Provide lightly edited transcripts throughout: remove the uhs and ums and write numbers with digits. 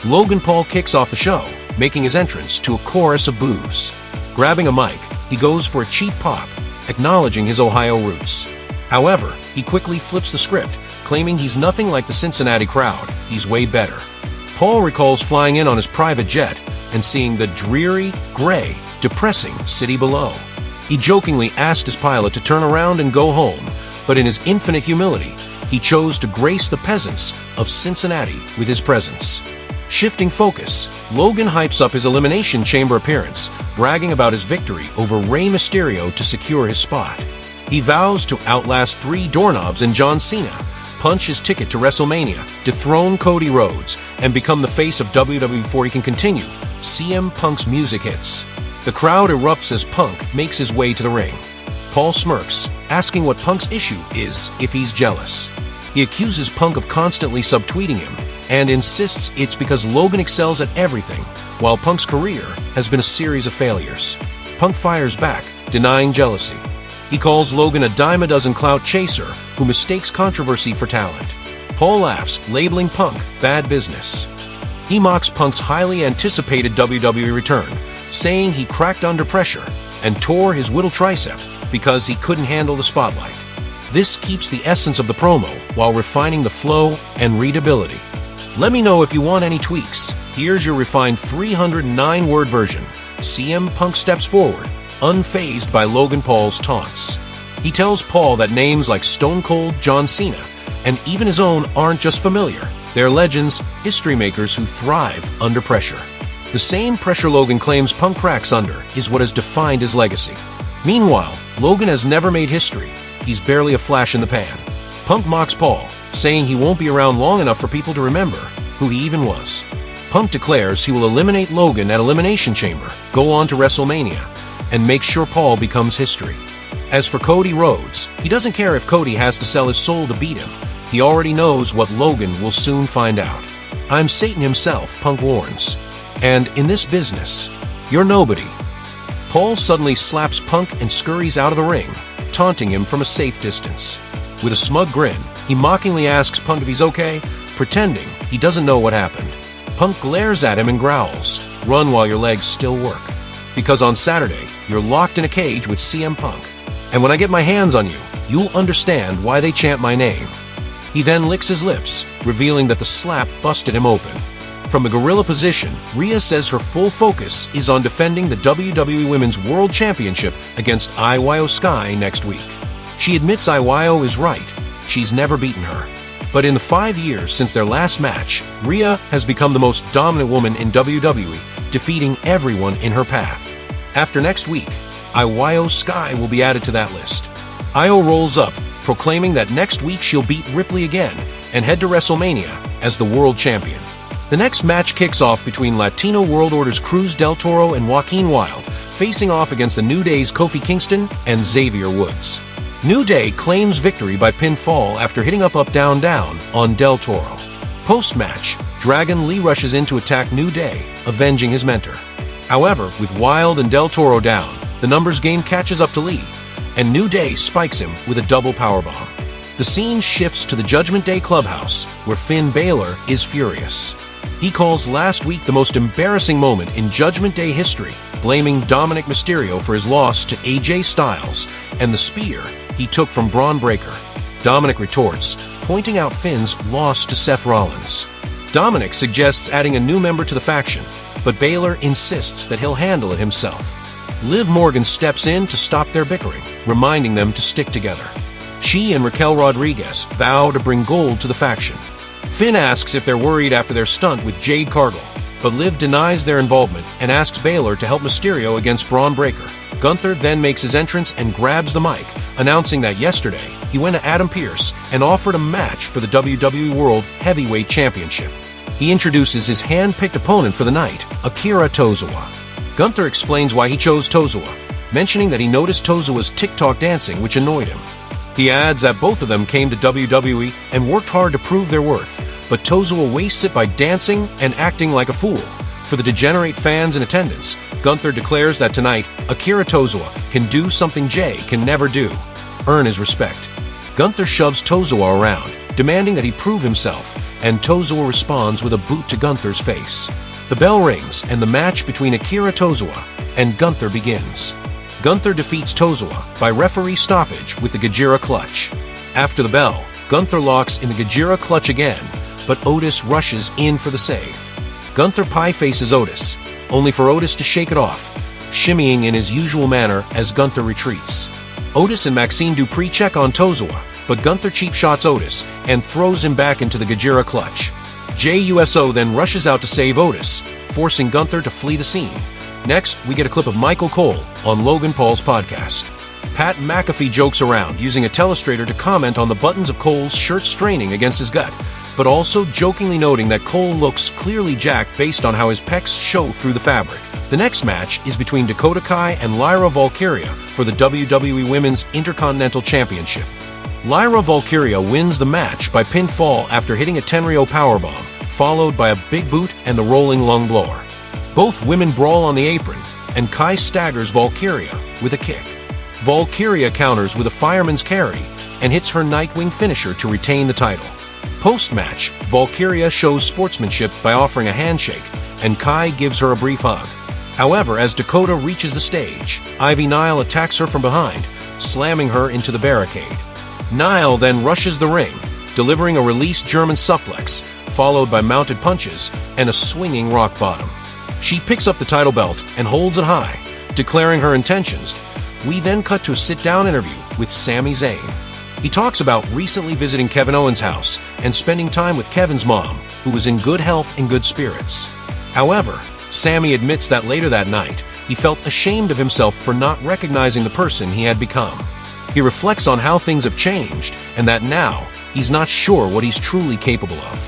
Logan Paul kicks off the show, making his entrance to a chorus of boos. Grabbing a mic, he goes for a cheap pop, acknowledging his Ohio roots. However, he quickly flips the script, claiming he's nothing like the Cincinnati crowd, he's way better. Paul recalls flying in on his private jet and seeing the dreary, gray, depressing city below. He jokingly asked his pilot to turn around and go home, but in his infinite humility, he chose to grace the peasants of Cincinnati with his presence. Shifting focus, Logan hypes up his Elimination Chamber appearance, bragging about his victory over Rey Mysterio to secure his spot. He vows to outlast 3 doorknobs and John Cena, punch his ticket to WrestleMania, dethrone Cody Rhodes, and become the face of WWE before he can continue CM Punk's music hits. The crowd erupts as Punk makes his way to the ring. Paul smirks, asking what Punk's issue is if he's jealous. He accuses Punk of constantly subtweeting him and insists it's because Logan excels at everything, while Punk's career has been a series of failures. Punk fires back, denying jealousy. He calls Logan a dime-a-dozen clout chaser who mistakes controversy for talent. Paul laughs, labeling Punk bad business. He mocks Punk's highly anticipated WWE return, saying he cracked under pressure and tore his whittle tricep because he couldn't handle the spotlight. This keeps the essence of the promo while refining the flow and readability. Let me know if you want any tweaks. Here's your refined 309-word version. CM Punk steps forward, unfazed by Logan Paul's taunts. He tells Paul that names like Stone Cold John Cena and even his own aren't just familiar. They're legends, history makers who thrive under pressure. The same pressure Logan claims Punk cracks under is what has defined his legacy. Meanwhile, Logan has never made history. He's barely a flash in the pan. Punk mocks Paul, saying he won't be around long enough for people to remember who he even was. Punk declares he will eliminate Logan at Elimination Chamber, go on to WrestleMania, and make sure Paul becomes history. As for Cody Rhodes, he doesn't care if Cody has to sell his soul to beat him. He already knows what Logan will soon find out. I'm Satan himself, Punk warns. And in this business, you're nobody. Paul suddenly slaps Punk and scurries out of the ring, taunting him from a safe distance. With a smug grin, he mockingly asks Punk if he's okay, pretending he doesn't know what happened. Punk glares at him and growls, "Run while your legs still work. Because on Saturday, you're locked in a cage with CM Punk. And when I get my hands on you, you'll understand why they chant my name." He then licks his lips, revealing that the slap busted him open. From a gorilla position, Rhea says her full focus is on defending the WWE Women's World Championship against Io Sky next week. She admits Io is right. She's never beaten her. But in the 5 years since their last match, Rhea has become the most dominant woman in WWE, defeating everyone in her path. After next week, Io Sky will be added to that list. Io rolls up, proclaiming that next week she'll beat Ripley again and head to WrestleMania as the world champion. The next match kicks off between Latino World Order's Cruz del Toro and Joaquin Wilde, facing off against the New Day's Kofi Kingston and Xavier Woods. New Day claims victory by pinfall after hitting up, down, down on Del Toro. Post-match, Dragon Lee rushes in to attack New Day, avenging his mentor. However, with Wilde and Del Toro down, the numbers game catches up to Lee, and New Day spikes him with a double powerbomb. The scene shifts to the Judgment Day clubhouse, where Finn Balor is furious. He calls last week the most embarrassing moment in Judgment Day history, blaming Dominic Mysterio for his loss to AJ Styles and the spear he took from Braun Breaker. Dominic retorts, pointing out Finn's loss to Seth Rollins. Dominic suggests adding a new member to the faction, but Balor insists that he'll handle it himself. Liv Morgan steps in to stop their bickering, reminding them to stick together. She and Raquel Rodriguez vow to bring gold to the faction. Finn asks if they're worried after their stunt with Jade Cargill, but Liv denies their involvement and asks Balor to help Mysterio against Braun Breaker. Gunther then makes his entrance and grabs the mic, announcing that yesterday he went to Adam Pearce and offered a match for the WWE World Heavyweight Championship. He introduces his hand-picked opponent for the night, Akira Tozawa. Gunther explains why he chose Tozawa, mentioning that he noticed Tozawa's TikTok dancing, which annoyed him. He adds that both of them came to WWE and worked hard to prove their worth, but Tozawa wastes it by dancing and acting like a fool. For the degenerate fans in attendance, Gunther declares that tonight, Akira Tozawa can do something Jay can never do: earn his respect. Gunther shoves Tozawa around, demanding that he prove himself, and Tozawa responds with a boot to Gunther's face. The bell rings, and the match between Akira Tozawa and Gunther begins. Gunther defeats Tozawa by referee stoppage with the Gajira clutch. After the bell, Gunther locks in the Gajira clutch again, but Otis rushes in for the save. Gunther pie faces Otis, only for Otis to shake it off, shimmying in his usual manner as Gunther retreats. Otis and Maxine Dupree check on Tozawa, but Gunther cheap shots Otis and throws him back into the Gajira clutch. JUSO then rushes out to save Otis, forcing Gunther to flee the scene. Next, we get a clip of Michael Cole on Logan Paul's podcast. Pat McAfee jokes around, using a telestrator to comment on the buttons of Cole's shirt straining against his gut, but also jokingly noting that Cole looks clearly jacked based on how his pecs show through the fabric. The next match is between Dakota Kai and Lyra Valkyria for the WWE Women's Intercontinental Championship. Lyra Valkyria wins the match by pinfall after hitting a Tenryo powerbomb, followed by a big boot and the rolling lung blower. Both women brawl on the apron, and Kai staggers Valkyria with a kick. Valkyria counters with a fireman's carry and hits her Nightwing finisher to retain the title. Post-match, Valkyria shows sportsmanship by offering a handshake, and Kai gives her a brief hug. However, as Dakota reaches the stage, Ivy Nile attacks her from behind, slamming her into the barricade. Nile then rushes the ring, delivering a released German suplex, followed by mounted punches and a swinging rock bottom. She picks up the title belt and holds it high, declaring her intentions. We then cut to a sit-down interview with Sami Zayn. He talks about recently visiting Kevin Owens' house and spending time with Kevin's mom, who was in good health and good spirits. However, Sami admits that later that night, he felt ashamed of himself for not recognizing the person he had become. He reflects on how things have changed and that now, he's not sure what he's truly capable of.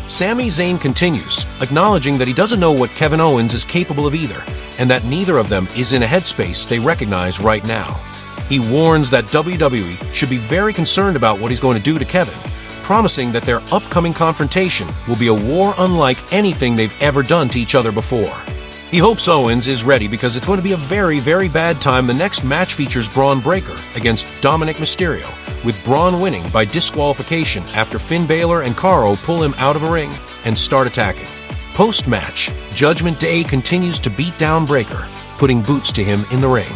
Sami Zayn continues, acknowledging that he doesn't know what Kevin Owens is capable of either, and that neither of them is in a headspace they recognize right now. He warns that WWE should be very concerned about what he's going to do to Kevin, promising that their upcoming confrontation will be a war unlike anything they've ever done to each other before. He hopes Owens is ready because it's going to be a very, very bad time. The next match features Braun Breaker against Dominic Mysterio, with Braun winning by disqualification after Finn Balor and Caro pull him out of a ring and start attacking. Post-match, Judgment Day continues to beat down Breaker, putting boots to him in the ring.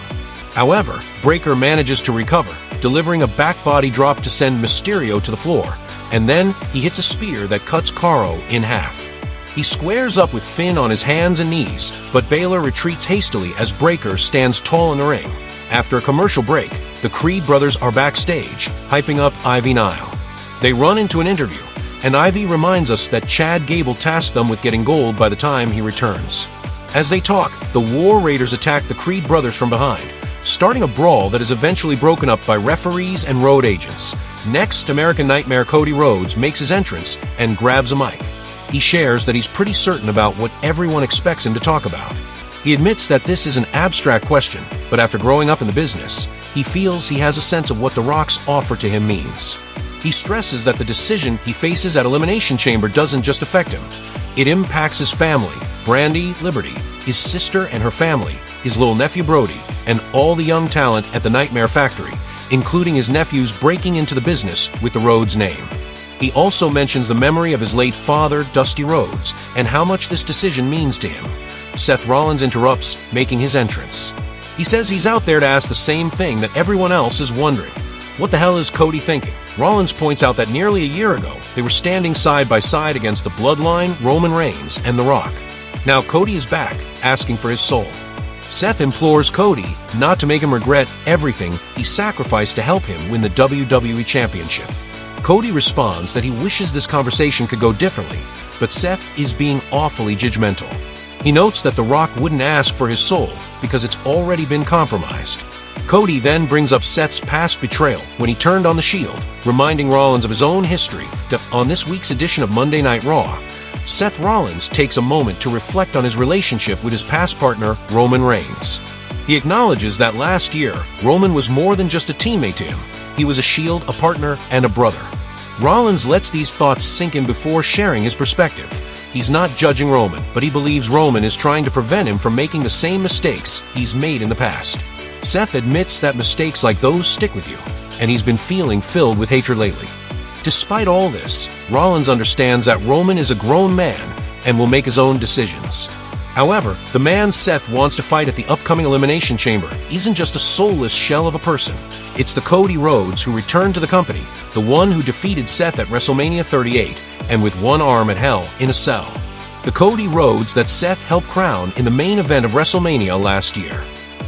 However, Breaker manages to recover, delivering a back body drop to send Mysterio to the floor, and then he hits a spear that cuts Caro in half. He squares up with Finn on his hands and knees, but Balor retreats hastily as Breaker stands tall in the ring. After a commercial break, the Creed brothers are backstage, hyping up Ivy Nile. They run into an interview, and Ivy reminds us that Chad Gable tasked them with getting gold by the time he returns. As they talk, the War Raiders attack the Creed brothers from behind, starting a brawl that is eventually broken up by referees and road agents. Next, American Nightmare Cody Rhodes makes his entrance and grabs a mic. He shares that he's pretty certain about what everyone expects him to talk about. He admits that this is an abstract question, but after growing up in the business, he feels he has a sense of what The Rock's offer to him means. He stresses that the decision he faces at Elimination Chamber doesn't just affect him. It impacts his family, Brandy, Liberty, his sister and her family, his little nephew Brody, and all the young talent at the Nightmare Factory, including his nephews breaking into the business with the Rhodes name. He also mentions the memory of his late father, Dusty Rhodes, and how much this decision means to him. Seth Rollins interrupts, making his entrance. He says he's out there to ask the same thing that everyone else is wondering. What the hell is Cody thinking? Rollins points out that nearly a year ago, they were standing side by side against the Bloodline, Roman Reigns, and The Rock. Now Cody is back, asking for his soul. Seth implores Cody not to make him regret everything he sacrificed to help him win the WWE Championship. Cody responds that he wishes this conversation could go differently, but Seth is being awfully judgmental. He notes that The Rock wouldn't ask for his soul because it's already been compromised. Cody then brings up Seth's past betrayal when he turned on the Shield, reminding Rollins of his own history. On this week's edition of Monday Night Raw, Seth Rollins takes a moment to reflect on his relationship with his past partner, Roman Reigns. He acknowledges that last year, Roman was more than just a teammate to him. He was a Shield, a partner, and a brother. Rollins lets these thoughts sink in before sharing his perspective. He's not judging Roman, but he believes Roman is trying to prevent him from making the same mistakes he's made in the past. Seth admits that mistakes like those stick with you, and he's been feeling filled with hatred lately. Despite all this, Rollins understands that Roman is a grown man and will make his own decisions. However, the man Seth wants to fight at the upcoming Elimination Chamber isn't just a soulless shell of a person. It's the Cody Rhodes who returned to the company, the one who defeated Seth at WrestleMania 38 and with one arm at Hell in a Cell. The Cody Rhodes that Seth helped crown in the main event of WrestleMania last year.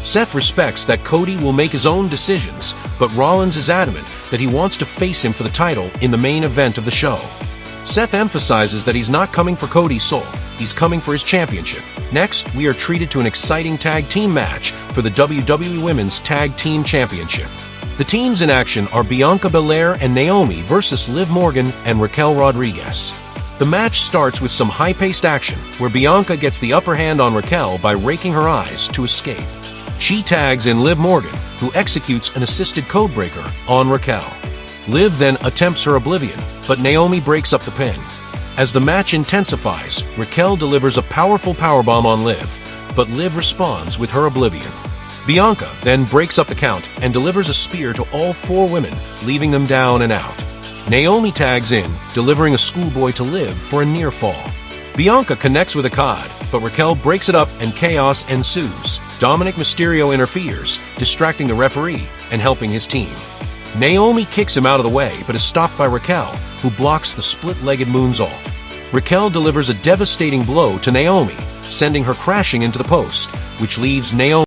Seth respects that Cody will make his own decisions, but Rollins is adamant that he wants to face him for the title in the main event of the show. Seth emphasizes that he's not coming for Cody's soul, he's coming for his championship. Next, we are treated to an exciting tag team match for the WWE Women's Tag Team Championship. The teams in action are Bianca Belair and Naomi versus Liv Morgan and Raquel Rodriguez. The match starts with some high-paced action, where Bianca gets the upper hand on Raquel by raking her eyes to escape. She tags in Liv Morgan, who executes an assisted codebreaker on Raquel. Liv then attempts her oblivion, but Naomi breaks up the pin. As the match intensifies, Raquel delivers a powerful powerbomb on Liv, but Liv responds with her oblivion. Bianca then breaks up the count and delivers a spear to all four women, leaving them down and out. Naomi tags in, delivering a schoolboy to Liv for a near fall. Bianca connects with a cod, but Raquel breaks it up and chaos ensues. Dominic Mysterio interferes, distracting the referee and helping his team. Naomi kicks him out of the way, but is stopped by Raquel, who blocks the split-legged moonsault. Raquel delivers a devastating blow to Naomi, sending her crashing into the post, which leaves Naomi